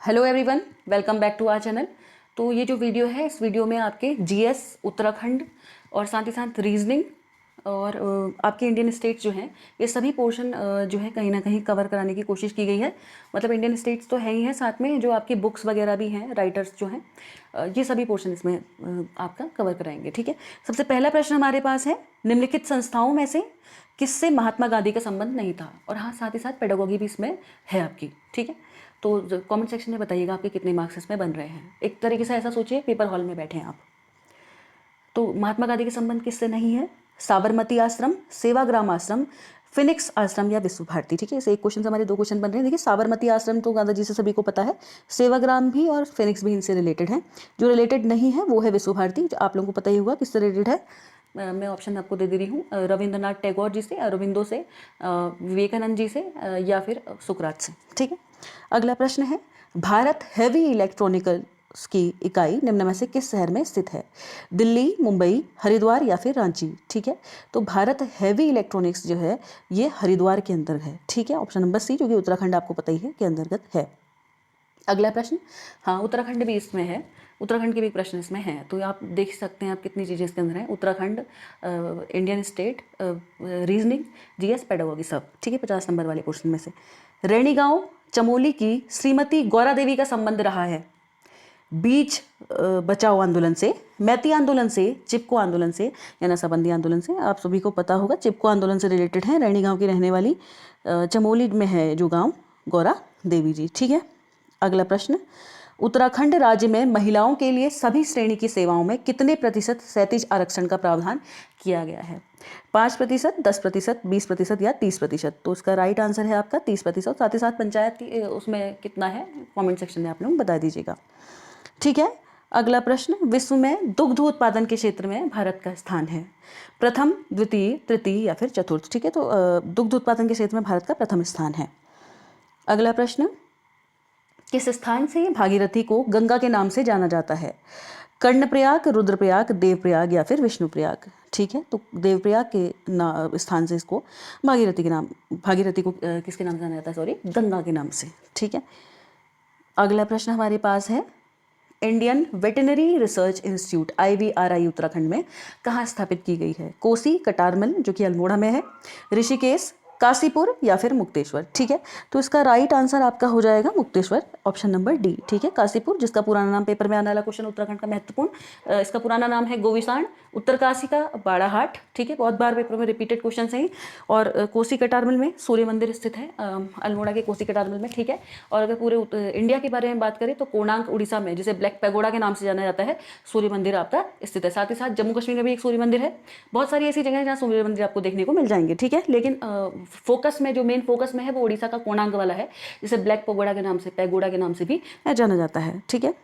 Hello everyone, welcome back to our channel. तो ये जो वीडियो है, इस वीडियो में आपके जीएस उत्तराखंड और साथ ही साथ रीजनिंग और आपके इंडियन स्टेट्स जो हैं, ये सभी पोर्शन जो है कहीं ना कहीं कवर कराने की कोशिश की गई है। मतलब इंडियन स्टेट्स तो है ही है, साथ में जो आपकी बुक्स वगैरह भी हैं, राइटर्स जो हैं, ये सभी पोर्शन इसमें आपका कवर कराएंगे। ठीक है, सबसे पहला प्रश्न हमारे पास है, निम्नलिखित संस्थाओं में से किससे महात्मा गांधी का संबंध नहीं था। और हाँ, साथ ही साथ पेडागोगी भी इसमें है आपकी। ठीक है, तो कमेंट सेक्शन में बताइएगा आपके कितने मार्क्स इसमें बन रहे हैं। एक तरीके से ऐसा सोचिए, पेपर हॉल में बैठे हैं आप। तो महात्मा गांधी के संबंध किससे नहीं है? साबरमती आश्रम, सेवाग्राम आश्रम, फिनिक्स आश्रम या विश्व भारती। ठीक है, इसे एक क्वेश्चन से हमारे दो क्वेश्चन बन रहे हैं। देखिए, साबरमती आश्रम तो गांधी जी से सभी को पता है, सेवाग्राम भी और फिनिक्स भी इनसे रिलेटेड हैं। जो रिलेटेड नहीं है वो है विश्व भारती, जो आप लोगों को पता ही होगा किससे रिलेटेड है। मैं ऑप्शन आपको दे रही हूँ, रविंद्रनाथ टैगोर जी से, अरविंदो से, विवेकानंद जी से, या फिर सुकरात से। ठीक है, अगला प्रश्न है, भारत हैवी इलेक्ट्रॉनिकल्स की इकाई निम्न में से किस शहर में स्थित है? दिल्ली, मुंबई, हरिद्वार या फिर रांची। ठीक है, तो भारत हैवी इलेक्ट्रॉनिक्स जो है ये हरिद्वार के अंदर है। ठीक है, ऑप्शन नंबर सी, जो कि उत्तराखंड आपको पता ही है के अंतर्गत है। अगला प्रश्न, हाँ उत्तराखंड भी इसमें है, उत्तराखंड के भी प्रश्न इसमें हैं। तो आप देख सकते हैं आप कितनी चीज़ें इसके अंदर हैं। Uttarakhand, Indian state, reasoning, GS, pedagogy, सब। ठीक है, 50 नंबर वाले क्वेश्चन में से। रैणी गांव चमोली की श्रीमती गौरा देवी का संबंध रहा है बीच बचाओ आंदोलन से, मैती आंदोलन से, चिपको आंदोलन से या नशाबंदी आंदोलन से। आप सभी को पता होगा चिपको आंदोलन से रिलेटेड है, रैणी गांव की रहने वाली, चमोली में है जो गांव, गौरा देवी जी। ठीक है, अगला प्रश्न, उत्तराखंड राज्य में महिलाओं के लिए सभी श्रेणी की सेवाओं में कितने प्रतिशत क्षैतिज आरक्षण का प्रावधान किया गया है? 5%, 10%, 20% या 30%। तो उसका राइट आंसर है आपका 30%। साथ ही साथ पंचायत की उसमें कितना है, कमेंट सेक्शन में आप लोग बता दीजिएगा। ठीक है, अगला प्रश्न, विश्व में दुग्ध उत्पादन के क्षेत्र में भारत का स्थान है? प्रथम, द्वितीय, तृतीय या फिर चतुर्थ। ठीक है, तो दुग्ध उत्पादन के क्षेत्र में भारत का प्रथम स्थान है। अगला प्रश्न, किस स्थान से भागीरथी को गंगा के नाम से जाना जाता है? कर्णप्रयाग, रुद्रप्रयाग, देवप्रयाग या फिर विष्णुप्रयाग। ठीक है, तो देवप्रयाग के स्थान से इसको भागीरथी को किसके नाम से जाना जाता है? सॉरी, गंगा के नाम से। ठीक है, अगला प्रश्न हमारे पास है, Indian veterinary research institute IVRI Uttarakhand में कहाँ स्थापित की गई है? कोसी, कटारमल जो कि अल्मोड़ा में है, ऋषिकेश, काशीपुर या फिर मुक्तेश्वर। ठीक है, तो इसका राइट आंसर आपका हो जाएगा मुक्तेश्वर, ऑप्शन नंबर डी। ठीक है, काशीपुर, जिसका पुराना नाम, पेपर में आने वाला क्वेश्चन उत्तराखंड का महत्वपूर्ण, इसका पुराना नाम है गोविसाण, उत्तरकाशी का बाड़ाहाट। ठीक है, बहुत बार पेपर में रिपीटेड क्वेश्चन है। और कोसी कटारमल में सूर्य मंदिर स्थित है, अल्मोड़ा के कोसी कटारमल में। ठीक है, और अगर पूरे इंडिया के बारे में बात करें तो कोणार्क उड़ीसा में, जिसे ब्लैक पैगोडा के नाम से जाना जाता है, सूर्य मंदिर आपका स्थित है। साथ ही साथ जम्मू कश्मीर में भी एक सूर्य मंदिर है। बहुत सारी ऐसी जगह है जहाँ सूर्य मंदिर आपको देखने को मिल जाएंगे। ठीक है, लेकिन फोकस में, जो मेन फोकस में है, वो उड़ीसा का कोणार्क वाला है, जिसे ब्लैक पैगोडा के नाम से भी जाना जाता है। ठीक है,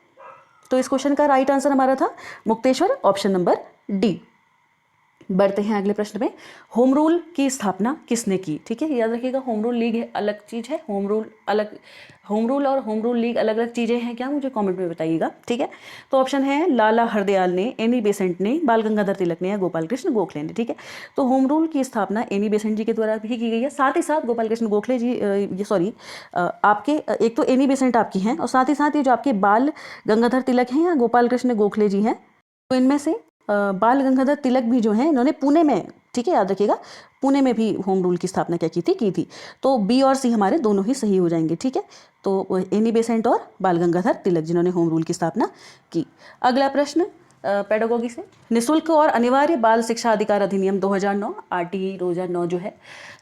तो इस क्वेश्चन का राइट आंसर हमारा था मुक्तेश्वर, ऑप्शन नंबर डी। बढ़ते हैं अगले प्रश्न में, होम रूल की स्थापना किसने की? ठीक है, याद रखिएगा, होम रूल लीग अलग चीज़ है, होम रूल और होम रूल लीग अलग अलग चीज़ें हैं क्या? मुझे कमेंट में बताइएगा। ठीक है, तो ऑप्शन है लाला हरदयाल ने, एनी बेसेंट ने, बाल गंगाधर तिलक ने या गोपाल कृष्ण गोखले ने। ठीक है, तो होम रूल की स्थापना एनी बेसेंट जी के द्वारा भी की गई है। साथ ही साथ गोपाल कृष्ण गोखले जी, ये सॉरी, आपके एक तो एनी बेसेंट आपकी हैं, और साथ ही साथ ये जो आपके बाल गंगाधर तिलक हैं या गोपाल कृष्ण गोखले जी हैं, तो इनमें से बाल गंगाधर तिलक भी जो हैं, इन्होंने पुणे में, ठीक है याद रखिएगा, पुणे में भी होम रूल की स्थापना क्या की थी। तो बी और सी हमारे दोनों ही सही हो जाएंगे। ठीक है, तो एनी बेसेंट और बाल गंगाधर तिलक जिन्होंने होम रूल की स्थापना की। अगला प्रश्न पेडागोगी से, निःशुल्क और अनिवार्य बाल शिक्षा अधिकार अधिनियम 2009, RTE 2009 जो है,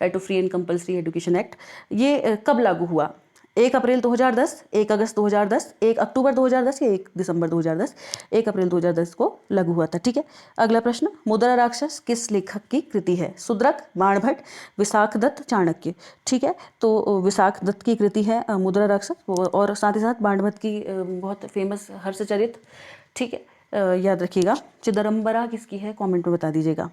right to free and compulsory education act, ये कब लागू हुआ? 1 अप्रैल 2010, 1 अगस्त 2010, 1 अक्टूबर 2010 या 1 दिसंबर 2010? 1 अप्रैल 2010 को लागू हुआ था। ठीक है, अगला प्रश्न, मुद्रा राक्षस किस लेखक की कृति है? शूद्रक, बाणभट्ट, विशाख दत्त, चाणक्य। ठीक है, तो विशाख दत्त की कृति है मुद्रा राक्षस, और साथ ही साथ बाणभट्ट की बहुत फेमस हर्षचरित। ठीक है, याद रखिएगा। चिदम्बरा किसकी है, कमेंट में बता दीजिएगा।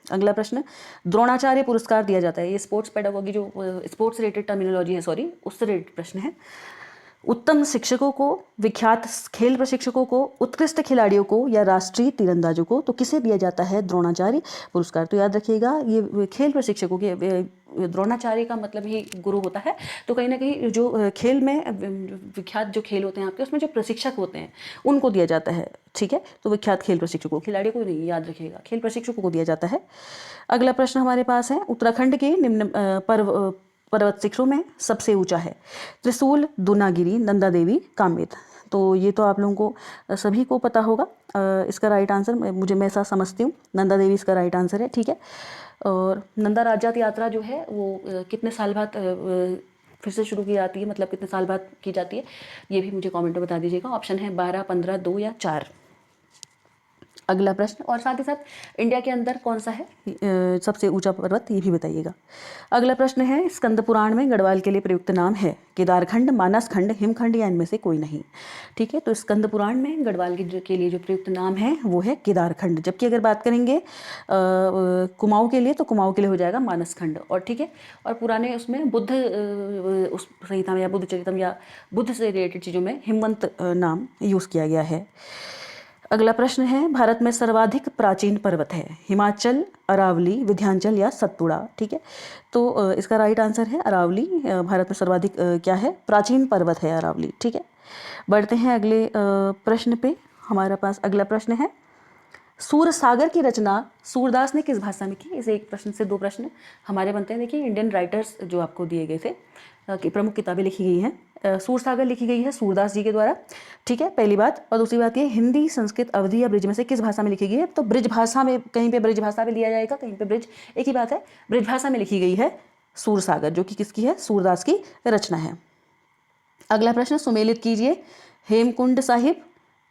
अगला प्रश्न, द्रोणाचार्य पुरस्कार दिया जाता है, ये स्पोर्ट्स पेडागोगी जो स्पोर्ट्स रिलेटेड टर्मिनोलॉजी है, सॉरी, उससे रिलेटेड प्रश्न है। उत्तम शिक्षकों को, विख्यात खेल प्रशिक्षकों को, उत्कृष्ट खिलाड़ियों को या राष्ट्रीय तीरंदाजों को तो किसे दिया जाता है द्रोणाचार्य पुरस्कार। तो याद रखिएगा ये खेल प्रशिक्षकों के, द्रोणाचार्य का मतलब ही गुरु होता है। तो कहीं ना कहीं जो खेल में विख्यात जो खेल होते हैं आपके, उसमें जो प्रशिक्षक होते हैं उनको दिया जाता है, ठीक है। तो विख्यात खेल प्रशिक्षकों, खिलाड़ियों को नहीं, याद रखिएगा खेल प्रशिक्षकों को दिया जाता है। अगला प्रश्न हमारे पास है, उत्तराखंड के निम्न पर्वत शिखरों में सबसे ऊंचा है त्रिशूल, दूनागिरी, नंदा देवी, कामेत। तो ये तो आप लोगों को सभी को पता होगा। इसका राइट आंसर मैं ऐसा समझती हूँ नंदा देवी इसका राइट आंसर है, ठीक है। और नंदा राज्यात यात्रा जो है वो कितने साल बाद फिर से शुरू की जाती है, मतलब कितने साल बाद की जाती है, ये भी मुझे कमेंट में बता दीजिएगा। ऑप्शन है 12, 15, 2 या 4। अगला प्रश्न, और साथ ही साथ इंडिया के अंदर कौन सा है सबसे ऊंचा पर्वत, ये भी बताइएगा। अगला प्रश्न है, स्कंद पुराण में गढ़वाल के लिए प्रयुक्त नाम है केदारखंड, मानसखंड, हिमखंड या इनमें से कोई नहीं, ठीक है। तो स्कंद पुराण में गढ़वाल के लिए जो प्रयुक्त नाम है वो है केदारखंड। जबकि अगर बात करेंगे कुमाऊं के लिए, तो कुमाऊं के लिए हो जाएगा मानसखंड, और ठीक है। और पुराने उसमें बुद्ध उस संहिता में या बुद्ध चरितम या बुद्ध से रिलेटेड चीज़ों में हिमवंत नाम यूज़ किया गया है। अगला प्रश्न है, भारत में सर्वाधिक प्राचीन पर्वत है हिमाचल, अरावली, विंध्याचल या सतपुड़ा, ठीक है। तो इसका राइट आंसर है अरावली। भारत में सर्वाधिक क्या है, प्राचीन पर्वत है अरावली, ठीक है। बढ़ते हैं अगले प्रश्न पे। हमारे पास अगला प्रश्न है, सूरसागर की रचना सूरदास ने किस भाषा में की। इस एक प्रश्न से 2 प्रश्न हमारे बनते हैं। देखिए, इंडियन राइटर्स जो आपको दिए गए थे कि प्रमुख किताबें लिखी गई हैं, सूरसागर लिखी गई है सूरदास जी के द्वारा, ठीक है, पहली बात। और दूसरी बात ये, हिंदी, संस्कृत, अवधी या ब्रिज में से किस भाषा में लिखी गई है। तो ब्रिज भाषा में, कहीं पे ब्रिज भाषा में लिया जाएगा, कहीं पे ब्रिज, एक ही बात है, ब्रिज भाषा में लिखी गई है सूरसागर, जो कि किसकी है, सूरदास की रचना है। अगला प्रश्न, सुमेलित कीजिए, हेमकुंड साहिब,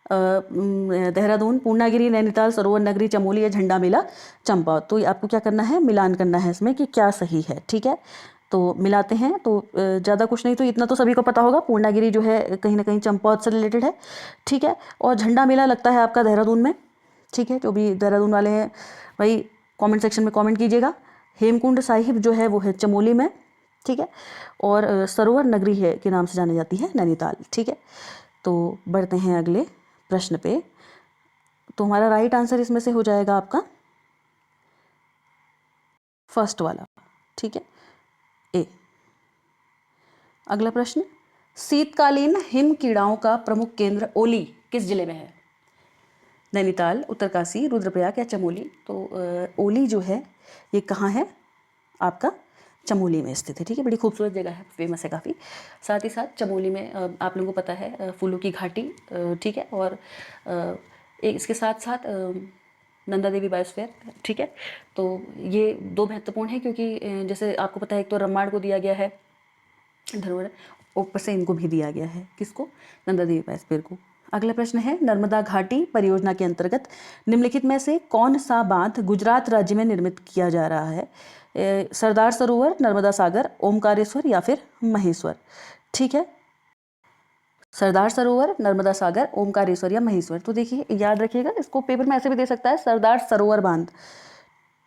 देहरादून, पूर्णागिरी, नैनीताल, सरोवर नगरी, चमोली या झंडा मेला, चंपावत। तो आपको क्या करना है, मिलान करना है इसमें कि क्या सही है, ठीक है। तो मिलाते हैं। तो ज़्यादा कुछ नहीं, तो इतना तो सभी को पता होगा, पूर्णागिरी जो है कहीं ना कहीं चंपावत से रिलेटेड है, ठीक है। और झंडा मेला लगता है आपका देहरादून में, ठीक है। जो भी देहरादून वाले हैं भाई कमेंट सेक्शन में कमेंट कीजिएगा। हेमकुंड साहिब जो है वो है चमोली में, ठीक है। और सरोवर नगरी है के नाम से जानी जाती है नैनीताल, ठीक है। तो बढ़ते हैं अगले प्रश्न पे। तो हमारा राइट आंसर इसमें से हो जाएगा आपका फर्स्ट वाला, ठीक है, ए। अगला प्रश्न, शीतकालीन हिम कीड़ाओं का प्रमुख केंद्र ओली किस जिले में है। नैनीताल, उत्तरकाशी, रुद्रप्रयाग या चमोली। तो ओली जो है ये कहाँ है, आपका चमोली में स्थित है, ठीक है। बड़ी खूबसूरत जगह है, फेमस है काफ़ी। साथ ही साथ चमोली में आप लोगों को पता है फूलों की घाटी, ठीक है। और इसके साथ साथ नंदा देवी बायोस्फीयर, ठीक है। तो ये 2 महत्वपूर्ण हैं, क्योंकि जैसे आपको पता है एक तो रम्माड़ को दिया गया है धरोहर, ऊपर से इनको भी दिया गया है, किसको, नंदा देवी बायोस्फीयर को। अगला प्रश्न है, नर्मदा घाटी परियोजना के अंतर्गत निम्नलिखित में से कौन सा बांध गुजरात राज्य में निर्मित किया जा रहा है। सरदार सरोवर, नर्मदा सागर, ओमकारेश्वर या फिर महेश्वर, ठीक है। सरदार सरोवर, नर्मदा सागर, ओमकारेश्वर या महेश्वर। तो देखिए, याद रखिएगा, इसको पेपर में ऐसे भी दे सकता है, सरदार सरोवर बांध,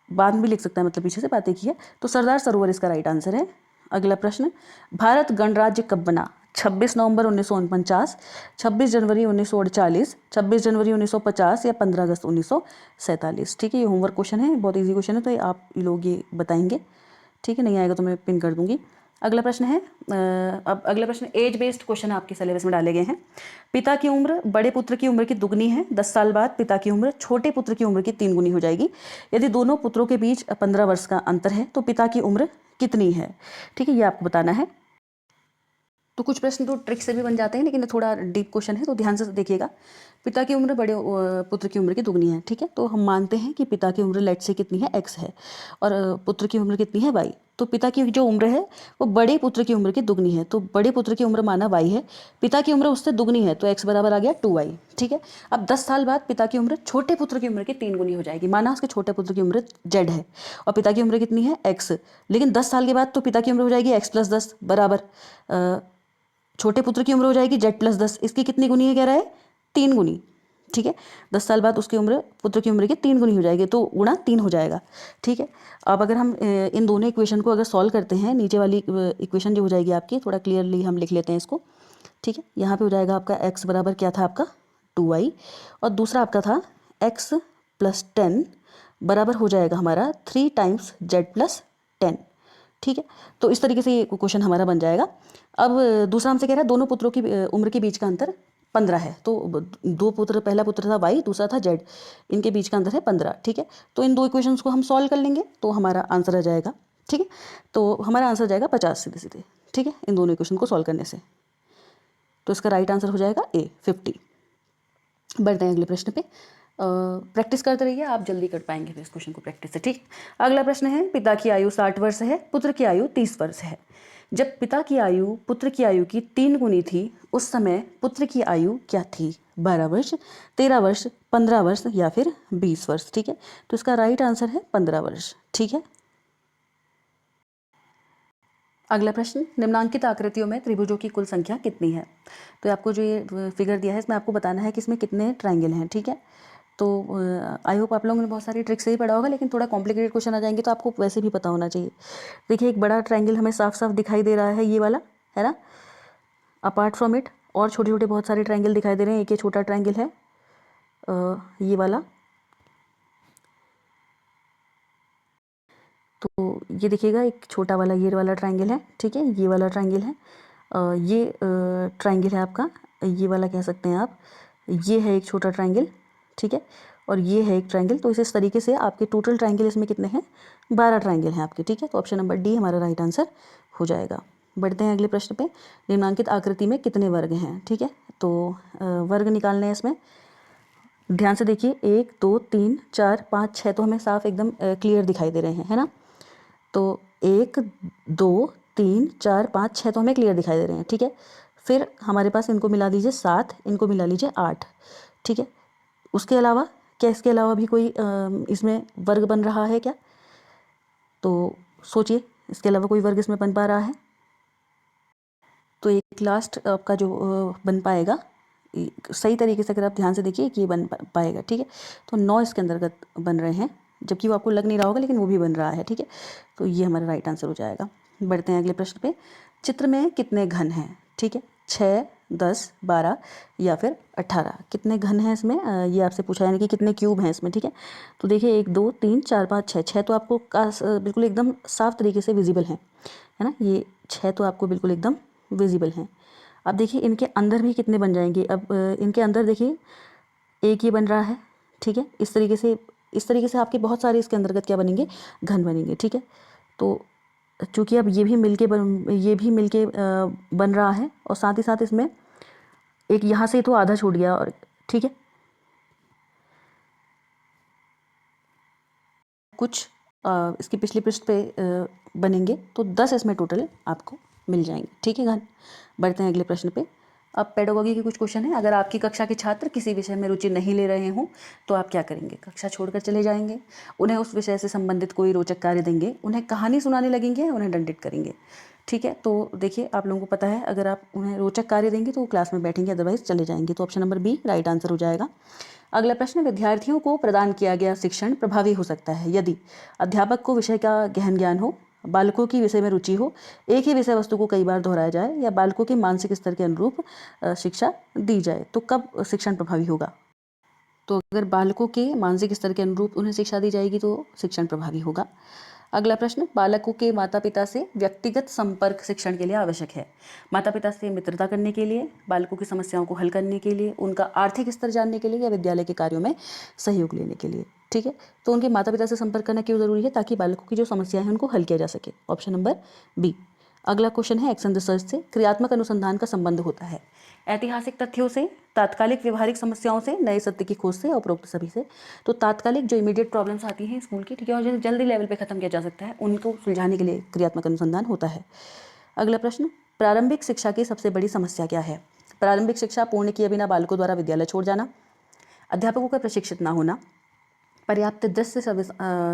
बांध भी लिख सकता है, मतलब पीछे से बात एक ही है। तो सरदार सरोवर इसका राइट आंसर है। अगला प्रश्न, भारत गणराज्य कब बना। 26 नवंबर 1949, 26 जनवरी 1948, 26 जनवरी 1950 या 15 अगस्त 1947, ठीक है। ये होमवर्क क्वेश्चन है, बहुत इजी क्वेश्चन है, तो आप लोग ये बताएंगे, ठीक है। नहीं आएगा तो मैं पिन कर दूंगी। अगला प्रश्न है, अब अगला प्रश्न एज बेस्ड क्वेश्चन आपके सिलेबस में डाले गए हैं। पिता की उम्र बड़े पुत्र की उम्र की दुगनी है, 10 साल बाद पिता की उम्र छोटे पुत्र की उम्र की 3 गुनी हो जाएगी। यदि दोनों पुत्रों के बीच 15 वर्ष का अंतर है तो पिता की उम्र कितनी है, ठीक है, ये आपको बताना है। तो कुछ प्रश्न तो ट्रिक से भी बन जाते हैं, लेकिन थोड़ा डीप क्वेश्चन है, तो ध्यान से देखिएगा। पिता की उम्र बड़े पुत्र की उम्र की दुगनी है, ठीक है। तो हम मानते हैं कि पिता की उम्र लेट से कितनी है, x है, और पुत्र की उम्र कितनी है, y। तो पिता की जो उम्र है वो बड़े पुत्र की उम्र की दुगनी है, तो बड़े पुत्र की उम्र माना y है, पिता की उम्र उससे दुगनी है, तो x बराबर आ गया 2y, ठीक है। अब 10 साल बाद पिता की उम्र छोटे पुत्र की उम्र की 3 गुनी हो जाएगी, माना उसके छोटे पुत्र की उम्र z है और पिता की उम्र कितनी है, x। लेकिन 10 साल के बाद तो पिता की उम्र हो जाएगी x + 10 बराबर छोटे पुत्र की उम्र हो जाएगी z + 10, इसकी कितनी गुनी है, कह रहा है 3 गुनी, ठीक है। 10 साल बाद उसकी उम्र पुत्र की उम्र की 3 गुनी हो जाएगी, तो गुणा 3 हो जाएगा, ठीक है। अब अगर हम इन दोनों इक्वेशन को अगर सॉल्व करते हैं, नीचे वाली इक्वेशन जो हो जाएगी आपकी, थोड़ा क्लियरली हम लिख लेते हैं इसको, ठीक है, यहाँ पे हो जाएगा आपका x बराबर क्या था आपका 2y, और दूसरा आपका था x + 10 बराबर हो जाएगा हमारा 3 टाइम्स z + 10। ठीक है, तो इस तरीके से ये क्वेश्चन हमारा बन जाएगा। अब दूसरा हमसे कह रहा है दोनों पुत्रों की उम्र के बीच का अंतर 15 है। तो दो पुत्र, पहला पुत्र था y, दूसरा था z, इनके बीच का अंतर है 15। ठीक है, तो इन दो इक्वेशंस को हम सॉल्व कर लेंगे तो हमारा आंसर आ जाएगा। ठीक है, तो हमारा आंसर जाएगा 50 सीधे सीधे। ठीक है, इन दोनों इक्वेशन को सॉल्व करने से, तो इसका राइट आंसर हो जाएगा ए 50। बढ़ते हैं अगले प्रश्न पे। प्रैक्टिस करते रहिए, आप जल्दी कर पाएंगे फिर इस क्वेश्चन को प्रैक्टिस से। ठीक, अगला प्रश्न है, पिता की आयु 60 वर्ष है, पुत्र की आयु 30 वर्ष है। जब पिता की आयु पुत्र की आयु की 3 गुनी थी, उस समय पुत्र की आयु क्या थी? 12 वर्ष, 13 वर्ष, 15 वर्ष या फिर 20 वर्ष। ठीक है, तो इसका राइट आंसर है 15 वर्ष। ठीक है, अगला प्रश्न, निम्नांकित आकृतियों में त्रिभुजों की कुल संख्या कितनी है? तो आपको जो ये फिगर दिया है इसमें आपको बताना है कि इसमें कितने ट्रायंगल हैं। ठीक है, तो आई होप आप लोगों ने बहुत सारी ट्रिक्स से ही पढ़ा होगा, लेकिन थोड़ा कॉम्प्लिकेटेड क्वेश्चन आ जाएंगे तो आपको वैसे भी पता होना चाहिए। देखिए, एक बड़ा ट्रायंगल हमें साफ साफ दिखाई दे रहा है, ये वाला है ना। अपार्ट फ्रॉम इट और छोटे छोटे बहुत सारे ट्रायंगल दिखाई दे रहे हैं। एक ये छोटा ट्रायंगल है, ये वाला। तो ये देखिएगा, एक छोटा वाला ये वाला ट्रायंगल है। ठीक है, ये वाला ट्रायंगल है, ये ट्रायंगल है आपका, ये वाला कह सकते हैं आप। ये है एक छोटा ट्रायंगल। ठीक है, और ये है एक ट्रायंगल। तो इस तरीके से आपके टोटल ट्रायंगल इसमें कितने हैं? 12 ट्रायंगल हैं आपके। ठीक है, तो ऑप्शन नंबर डी हमारा राइट आंसर हो जाएगा। बढ़ते हैं अगले प्रश्न पे। निम्नांकित आकृति में कितने वर्ग हैं? ठीक है, तो वर्ग निकालने हैं इसमें। ध्यान से देखिए, 1 2 3 4 5 6 तो हमें साफ एकदम क्लियर दिखाई दे रहे हैं, है ना। तो 1 2 3 4 5 6 तो हमें क्लियर दिखाई दे रहे हैं। ठीक है, फिर हमारे पास इनको मिला दीजिए 7, इनको मिला लीजिए 8। ठीक है, उसके अलावा क्या इसके अलावा भी कोई इसमें वर्ग बन रहा है क्या? तो सोचिए, इसके अलावा कोई वर्ग इसमें बन पा रहा है? तो एक लास्ट आपका जो बन पाएगा सही तरीके से, अगर आप ध्यान से देखिए कि ये बन पाएगा। ठीक है, तो 9 इसके अंतर्गत बन रहे हैं, जबकि वो आपको लग नहीं रहा होगा, लेकिन वो भी बन रहा है। ठीक है, तो ये हमारा राइट आंसर हो जाएगा। बढ़ते हैं अगले प्रश्न पे। चित्र में कितने घन हैं? ठीक है, 6 10 12 या फिर 18, कितने घन हैं इसमें? ये आपसे पूछा, यानी कि कितने क्यूब हैं इसमें। ठीक है, तो देखिए 1 2 3 4 5 6, 6 तो आपको बिल्कुल एकदम साफ तरीके से विजिबल है ना। ये 6 तो आपको बिल्कुल एकदम विजिबल हैं। अब देखिए इनके अंदर भी कितने बन जाएंगे। अब इनके अंदर देखिए एक ये बन रहा है। ठीक है, इस तरीके से आपके बहुत सारे इसके अंतर्गत क्या बनेंगे? घन बनेंगे। ठीक है, तो चूँकि अब ये भी मिलके बन रहा है, और साथ ही साथ इसमें एक यहाँ से तो आधा छूट गया। और ठीक है, कुछ इसकी पिछली पृष्ठ पे बनेंगे, तो 10 इसमें टोटल आपको मिल जाएंगे। ठीक है घन। बढ़ते हैं अगले प्रश्न पे। अब पेडागोगी के कुछ क्वेश्चन है। अगर आपकी कक्षा के छात्र किसी विषय में रुचि नहीं ले रहे हों तो आप क्या करेंगे? कक्षा छोड़कर चले जाएंगे, उन्हें उस विषय से संबंधित कोई रोचक कार्य देंगे, उन्हें कहानी सुनाने लगेंगे, उन्हें दंडित करेंगे। ठीक है, तो देखिए आप लोगों को पता है, अगर आप उन्हें रोचक कार्य देंगे तो वो क्लास में बैठेंगे, अदरवाइज चले जाएंगे। तो option number B right answer हो जाएगा। अगला प्रश्न, विद्यार्थियों को प्रदान किया गया शिक्षण प्रभावी हो सकता है यदि अध्यापक को विषय का गहन ज्ञान हो, बालकों की विषय में रुचि हो, एक ही विषय वस्तु को कई बार दोहराया जाए, या बालकों के मानसिक स्तर के अनुरूप शिक्षा दी जाए। तो कब शिक्षण प्रभावी होगा? तो अगर बालकों के मानसिक स्तर के अनुरूप उन्हें शिक्षा दी जाएगी तो शिक्षण प्रभावी होगा। अगला प्रश्न, बालकों के माता पिता से व्यक्तिगत संपर्क शिक्षण के लिए आवश्यक है। माता पिता से मित्रता करने के लिए, बालकों की समस्याओं को हल करने के लिए, उनका आर्थिक स्तर जानने के लिए, या विद्यालय के कार्यों में सहयोग लेने के लिए। ठीक है, तो उनके माता पिता से संपर्क करना क्यों जरूरी है? ताकि बालकों की जो समस्याएं हैं उनको हल किया जा सके। Option number B. अगला क्वेश्चन है, एक्शन रिसर्च से क्रियात्मक अनुसंधान का संबंध होता है ऐतिहासिक तथ्यों से, तात्कालिक व्यवहारिक समस्याओं से, नए सत्य की खोज से, उपरोक्त सभी से। तो तात्कालिक जो इमीडिएट प्रॉब्लम्स आती हैं स्कूल की, ठीक है, और जो जल्दी लेवल पे खत्म किया जा सकता है, उनको सुलझाने के लिए क्रियात्मक अनुसंधान होता है। अगला प्रश्न, प्रारंभिक शिक्षा की सबसे बड़ी समस्या क्या है? प्रारंभिक शिक्षा पूर्ण किए बिना बालकों द्वारा विद्यालय छोड़ जाना, अध्यापकों का प्रशिक्षित न होना, पर्याप्त दृश्य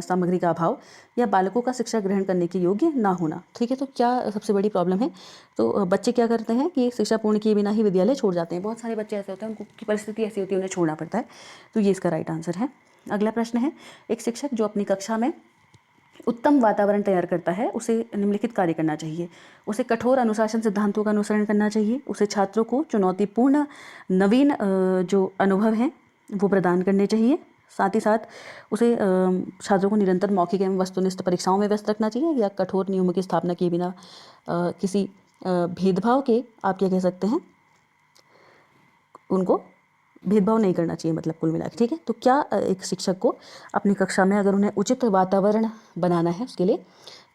सामग्री का अभाव, या बालकों का शिक्षा ग्रहण करने के योग्य ना होना। ठीक है, तो क्या सबसे बड़ी प्रॉब्लम है? तो बच्चे क्या करते हैं कि शिक्षा पूर्ण किए बिना ही विद्यालय छोड़ जाते हैं। बहुत सारे बच्चे ऐसे होते हैं, उनकी परिस्थिति ऐसी होती है, उन्हें छोड़ना पड़ता है। तो ये इसका राइट आंसर है। अगला प्रश्न है, एक शिक्षक जो अपनी कक्षा में उत्तम वातावरण तैयार करता है, उसे निम्नलिखित कार्य करना चाहिए। उसे कठोर अनुशासन सिद्धांतों का अनुसरण करना चाहिए। उसे छात्रों को चुनौतीपूर्ण नवीन जो अनुभव हैं वो प्रदान करने चाहिए। साथ ही साथ उसे छात्रों को निरंतर मौखिक एवं वस्तुनिष्ठ परीक्षाओं में व्यस्त रखना चाहिए या कठोर नियमों की स्थापना किए बिना किसी भेदभाव के, आप क्या कह सकते हैं, उनको भेदभाव नहीं करना चाहिए, मतलब कुल मिला के, ठीक है। तो क्या एक शिक्षक को अपनी कक्षा में अगर उन्हें उचित वातावरण बनाना है उसके लिए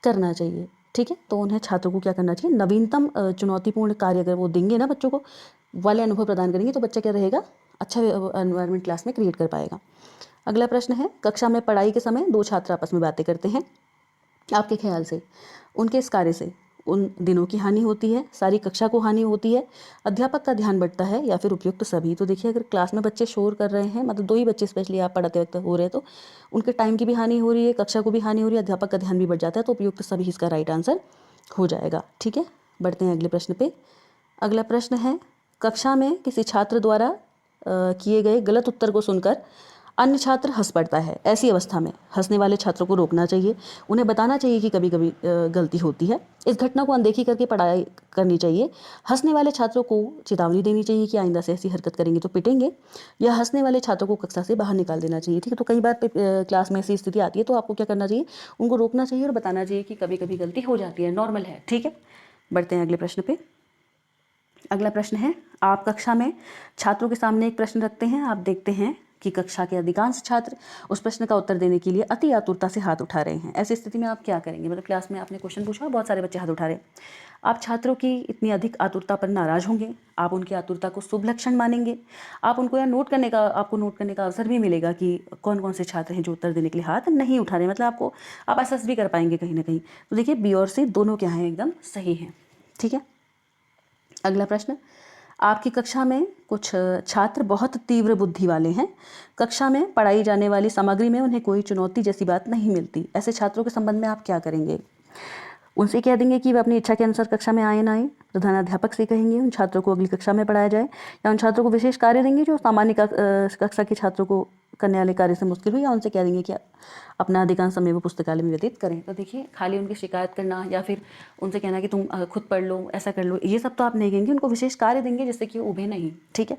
करना चाहिए, ठीक है। तो उन्हें छात्रों को क्या करना चाहिए, नवीनतम चुनौतीपूर्ण कार्य अगर वो देंगे ना बच्चों को, वाले अनुभव प्रदान करेंगे तो बच्चा क्या रहेगा, अच्छा एनवायरनमेंट क्लास में क्रिएट कर पाएगा। अगला प्रश्न है, कक्षा में पढ़ाई के समय दो छात्र आपस में बातें करते हैं, आपके ख्याल से उनके इस कार्य से उन दिनों की हानि होती है, सारी कक्षा को हानि होती है, अध्यापक का ध्यान बढ़ता है, या फिर उपयुक्त सभी। तो देखिए अगर क्लास में बच्चे शोर कर रहे हैं, मतलब दो ही बच्चे स्पेशली आप पढ़ाते वक्त हो रहे हैं, तो उनके टाइम की भी हानि हो रही है, कक्षा को भी हानि हो रही है, अध्यापक का ध्यान भी बढ़ जाता है, तो उपयुक्त सभी इसका राइट आंसर हो जाएगा, ठीक है। बढ़ते हैं अगले प्रश्न पे। अगला प्रश्न है, कक्षा में किसी छात्र द्वारा किए गए गलत उत्तर को सुनकर अन्य छात्र हंस पड़ता है। ऐसी अवस्था में हंसने वाले छात्रों को रोकना चाहिए, उन्हें बताना चाहिए कि कभी कभी गलती होती है। इस घटना को अनदेखी करके पढ़ाई करनी चाहिए। हंसने वाले छात्रों को चेतावनी देनी चाहिए कि आइंदा से ऐसी हरकत करेंगे तो पिटेंगे, या हंसने वाले छात्रों को कक्षा से बाहर निकाल देना चाहिए, ठीक है। तो कई बार क्लास में ऐसी स्थिति आती है तो आपको क्या करना चाहिए, उनको रोकना चाहिए और बताना चाहिए कि कभी कभी गलती हो जाती है, नॉर्मल है, ठीक है। बढ़ते हैं अगले प्रश्न पे। अगला प्रश्न है, आप कक्षा में छात्रों के सामने एक प्रश्न रखते हैं, आप देखते हैं कि कक्षा के अधिकांश छात्र उस प्रश्न का उत्तर देने के लिए अति आतुरता से हाथ उठा रहे हैं। ऐसी स्थिति में आप क्या करेंगे, मतलब क्लास में आपने क्वेश्चन पूछा और बहुत सारे बच्चे हाथ उठा रहे हैं, आप छात्रों की इतनी अधिक आतुरता पर नाराज होंगे, आप उनकी आतुरता को शुभ लक्षण मानेंगे, आप उनको यहाँ आपको नोट करने का अवसर भी मिलेगा कि कौन कौन से छात्र हैं जो उत्तर देने के लिए हाथ नहीं उठा रहे, मतलब आप असेस भी कर पाएंगे कहीं ना कहीं। तो देखिए बी और सी दोनों क्या हैं, एकदम सही हैं, ठीक है। अगला प्रश्न, आपकी कक्षा में कुछ छात्र बहुत तीव्र बुद्धि वाले हैं, कक्षा में पढ़ाई जाने वाली सामग्री में उन्हें कोई चुनौती जैसी बात नहीं मिलती। ऐसे छात्रों के संबंध में आप क्या करेंगे, उनसे कह देंगे कि वे अपनी इच्छा के अनुसार कक्षा में आए ना आए, प्रधानाध्यापक से कहेंगे उन छात्रों को अगली कक्षा में पढ़ाया जाए, या उन छात्रों को विशेष कार्य देंगे जो सामान्य कक्षा के छात्रों को करने वाले कार्य से मुश्किल हुई, या उनसे कह देंगे कि अपना अधिकांश समय वो पुस्तकालय में व्यतीत करें। तो देखिए खाली उनकी शिकायत करना या फिर उनसे कहना कि तुम खुद पढ़ लो, ऐसा कर लो, ये सब तो आप नहीं कहेंगे, उनको विशेष कार्य देंगे जिससे कि उभे नहीं, ठीक है।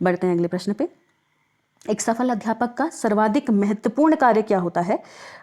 बढ़ते हैं अगले प्रश्न पे। एक सफल अध्यापक का सर्वाधिक महत्वपूर्ण कार्य क्या होता है,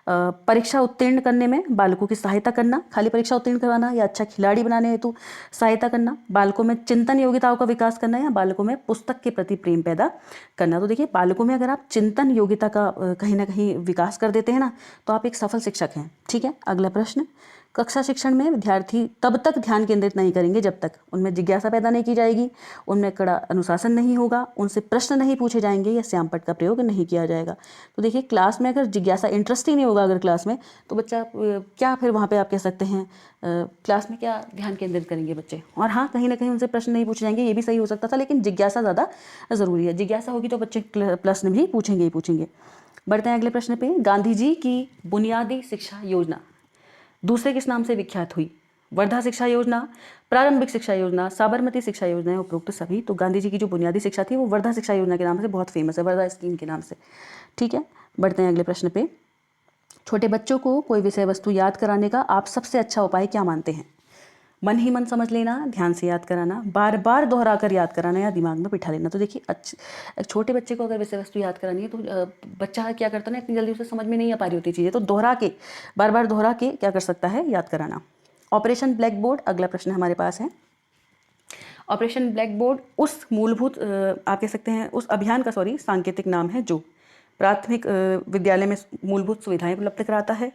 परीक्षा उत्तीर्ण करने में बालकों की सहायता करना, खाली परीक्षा उत्तीर्ण करवाना, या अच्छा खिलाड़ी बनाने हेतु सहायता करना, बालकों में चिंतन योग्यताओं का विकास करना, या बालकों में पुस्तक के प्रति प्रेम पैदा करना। तो देखिए बालकों में अगर आप चिंतन योग्यता का कहीं ना कहीं विकास कर देते हैं ना, तो आप एक सफल शिक्षक हैं, ठीक है। अगला प्रश्न, कक्षा शिक्षण में विद्यार्थी तब तक ध्यान केंद्रित नहीं करेंगे जब तक उनमें जिज्ञासा पैदा नहीं की जाएगी, उनमें कड़ा अनुशासन नहीं होगा, उनसे प्रश्न नहीं पूछे जाएंगे, या श्यामपट्ट का प्रयोग नहीं किया जाएगा। तो देखिए क्लास में अगर जिज्ञासा, इंटरेस्ट ही नहीं होगा अगर क्लास में, तो बच्चा क्या फिर वहाँ पे आप कह सकते हैं क्लास में क्या ध्यान केंद्रित करेंगे बच्चे। और हाँ, कहीं ना कहीं उनसे प्रश्न नहीं पूछे जाएंगे, ये भी सही हो सकता था, लेकिन जिज्ञासा ज़्यादा ज़रूरी है। जिज्ञासा होगी तो बच्चे प्रश्न भी पूछेंगे ही पूछेंगे। बढ़ते हैं अगले प्रश्न पे। गांधी जी की बुनियादी शिक्षा योजना दूसरे किस नाम से विख्यात हुई, वर्धा शिक्षा योजना, प्रारंभिक शिक्षा योजना, साबरमती शिक्षा योजना, है उपरोक्त सभी। तो गांधी जी की जो बुनियादी शिक्षा थी वो वर्धा शिक्षा योजना के नाम से बहुत फेमस है, वर्धा स्कीम के नाम से, ठीक है। बढ़ते हैं अगले प्रश्न पे। छोटे बच्चों को कोई विषय वस्तु याद कराने का आप सबसे अच्छा उपाय क्या मानते हैं, मन ही मन समझ लेना, ध्यान से याद कराना, बार बार दोहरा कर याद कराना, या दिमाग में बिठा लेना। तो देखिए छोटे बच्चे को अगर विषय वस्तु याद करानी है तो बच्चा क्या करता है ना, इतनी जल्दी उसे समझ में नहीं आ पा रही होती चीज़ें, तो दोहरा के, बार बार दोहरा के क्या कर सकता है, याद कराना। ऑपरेशन ब्लैक बोर्ड अगला प्रश्न हमारे पास है। ऑपरेशन ब्लैक बोर्ड उस मूलभूत आप कह सकते हैं उस अभियान का सांकेतिक नाम है जो प्राथमिक विद्यालय में मूलभूत सुविधाएं उपलब्ध कराता है,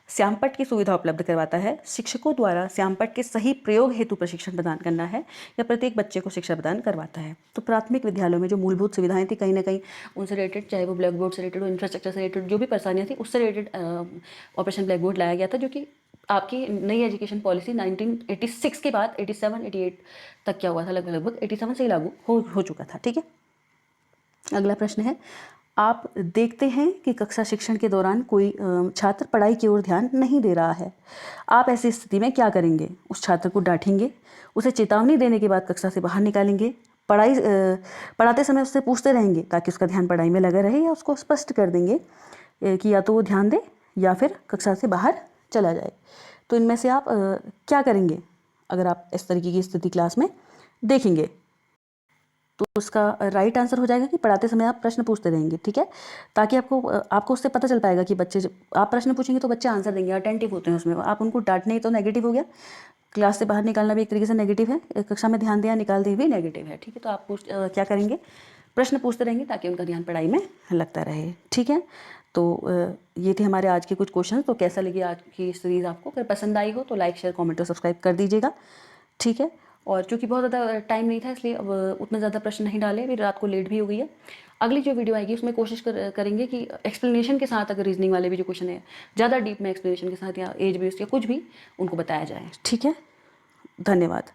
श्यामपट्ट की सुविधा उपलब्ध करवाता है, शिक्षकों द्वारा श्यामपट्ट के सही प्रयोग हेतु प्रशिक्षण प्रदान करना है, या प्रत्येक बच्चे को शिक्षा प्रदान करवाता है। तो प्राथमिक विद्यालयों में जो मूलभूत सुविधाएं थी कहीं ना कहीं उनसे रिलेटेड, चाहे वो ब्लैक बोर्ड से रिलेटेड हो, इंफ्रास्ट्रक्चर से रिलेटेड जो भी परेशानियाँ थी उससे रिलेटेड ऑपरेशन ब्लैक बोर्ड लाया गया था, जो कि आपकी नई एजुकेशन पॉलिसी 1986 के बाद 87 88 तक क्या हुआ था, लगभग 87 से ही लागू हो चुका था, ठीक है। अगला प्रश्न है, आप देखते हैं कि कक्षा शिक्षण के दौरान कोई छात्र पढ़ाई की ओर ध्यान नहीं दे रहा है, आप ऐसी स्थिति में क्या करेंगे, उस छात्र को डांटेंगे, उसे चेतावनी देने के बाद कक्षा से बाहर निकालेंगे, पढ़ाते समय उससे पूछते रहेंगे ताकि उसका ध्यान पढ़ाई में लगा रहे, या उसको स्पष्ट कर देंगे कि या तो वो ध्यान दे या फिर कक्षा से बाहर चला जाए। तो इनमें से आप क्या करेंगे अगर आप इस तरीके की स्थिति क्लास में देखेंगे? तो उसका राइट आंसर हो जाएगा कि पढ़ाते समय आप प्रश्न पूछते रहेंगे, ठीक है, ताकि आपको उससे पता चल पाएगा कि बच्चे आप प्रश्न पूछेंगे तो बच्चे आंसर देंगे, अटेंटिव होते हैं उसमें। आप उनको डांटने तो नेगेटिव हो गया, क्लास से बाहर निकालना भी एक तरीके से नेगेटिव है, कक्षा में ध्यान दिया निकाल दी भी नेगेटिव है, ठीक है। तो आप क्या करेंगे, प्रश्न पूछते रहेंगे ताकि उनका ध्यान पढ़ाई में लगता रहे, ठीक है। तो ये थे हमारे आज के कुछ क्वेश्चन। तो कैसा लगी आज की सीरीज़ आपको? अगर पसंद आई हो तो लाइक शेयर कमेंट और सब्सक्राइब कर दीजिएगा, ठीक है। और चूँकि बहुत ज़्यादा टाइम नहीं था इसलिए अब उतना ज़्यादा प्रश्न नहीं डाले, अभी रात को लेट भी हो गई है। अगली जो वीडियो आएगी उसमें कोशिश करेंगे कि एक्सप्लेनेशन के साथ, अगर रीजनिंग वाले भी जो क्वेश्चन है ज़्यादा डीप में एक्सप्लेनेशन के साथ या एज बेस्ड या कुछ भी उनको बताया जाए, ठीक है। धन्यवाद।